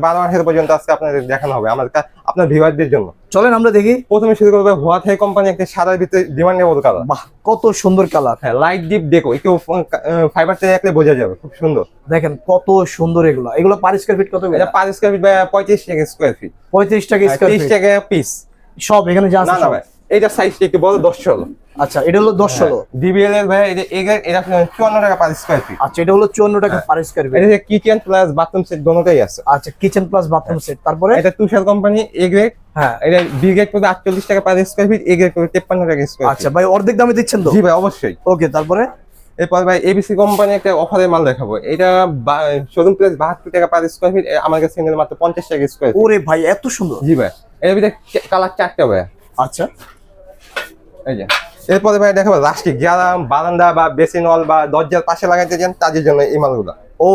12 মাসের পর্যন্ত আজকে আপনাদের দেখানো হবে আপনার ভিউয়ারদের জন্য। চলেন আমরা দেখি। প্রথমে শুরু করবো হুয়াথাই কোম্পানি একটা সাদার ভিতরে ডিমান্ডেবল কালার। বাহ, কত সুন্দর কালার। হ্যাঁ, লাইট ডিপ দেখো, একটু ফাইবারটা দেখলে বোঝা যাবে, খুব সুন্দর। দেখেন কত সুন্দর এগুলো। এগুলো পার স্কয়ার ফিট কত? এটা পার স্কয়ার ফিট 35 টাকা স্কয়ার ফিট। 35 টাকা স্কয়ার ফিট, 30 টাকা পিস সব এখানে যা আছে না সব। ভাই, এটা সাইজটা একটু বড়, 10-16। আচ্ছা, এটা হলো 10-16। ডিবিএল এর ভাই এটা 54 টাকা পার স্কয়ার ফিট। আচ্ছা, এটা হলো 54 টাকা পার স্কয়ার ফিট। এটা কিচেন প্লাস বাথরুম সেট দোনোটাই আছে। আচ্ছা, কিচেন প্লাস বাথরুম সেট। তারপরে এটা তুষার কোম্পানি এ গ্রেড। হ্যাঁ, এটা বি গ্রেড করে 48 টাকা per square feet, A grade করে 53 টাকা স্কয়ার ফিট। আচ্ছা ভাই, অর্ধেক দামে দিচ্ছেন তো? জি ভাই, অবশ্যই। ওকে, তারপরে এরপর ভাই এবিসি কোম্পানি একটা অফারের মাল দেখাবো। এটা শোরুম প্রাইস 72 টাকা পার স্কয়ার ফিট, আমার কাছে নিলে মাত্র 50 টাকা স্কয়ার ফিট। ওরে ভাই, এত সুন্দর। জি ভাই, এর ভিতরে কালার 4টা ভাই। আচ্ছা, এই যে এরপরে ভাই দেখাবো রাস্টিক, যারা বারান্দা বা বেসিন ওয়াল বা দরজার পাশে লাগাইতে চান তাদের জন্য এই মালগুলো। ও,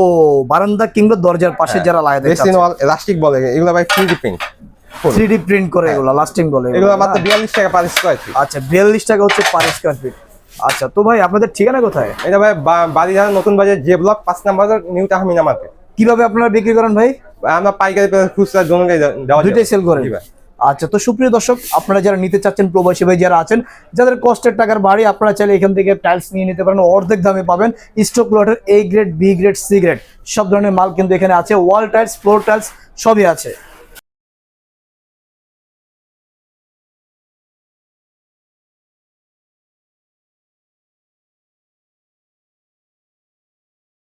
বারান্দা কিংবা দরজার পাশে যারা লাগাতে চান, বেসিন ওয়াল রাস্টিক বলে এগুলো ভাই, 3D প্রিন্ট, 3D প্রিন্ট করে এগুলো লাস্টিং বলে এগুলো মাত্র 42 টাকা পার স্কয়ার ফিট। আচ্ছা, 42 টাকা হচ্ছে পার স্কয়ার ফিট। আচ্ছা, তো ভাই আপনাদের ঠিকানা কোথায়? এটা ভাই বাড়িধারা নতুন বাজার, জে ব্লক 5 নম্বর, নিউ তাহমিনা মার্কেট। কিভাবে আপনারা বিক্রি করেন ভাই? আমরা পাইকারি খুচরা দোনোটাই দেওয়া যায়, দুইটাই সেল করেন? আচ্ছা, তো সুপ্রিয় দর্শক, আপনারা যারা নিতে চাচ্ছেন, প্রবাসী ভাই যারা আছেন, যাদের কষ্টের টাকার বাড়ি, আপনারা চাইলে এখান থেকে টাইলস নিয়ে নিতে পারেন, অর্ধেক দামে পাবেন। স্টক লটের A grade, B grade, C grade সব ধরনের মাল কিন্তু এখানে আছে। ওয়াল টাইলস, ফ্লোর টাইলস সবই আছে।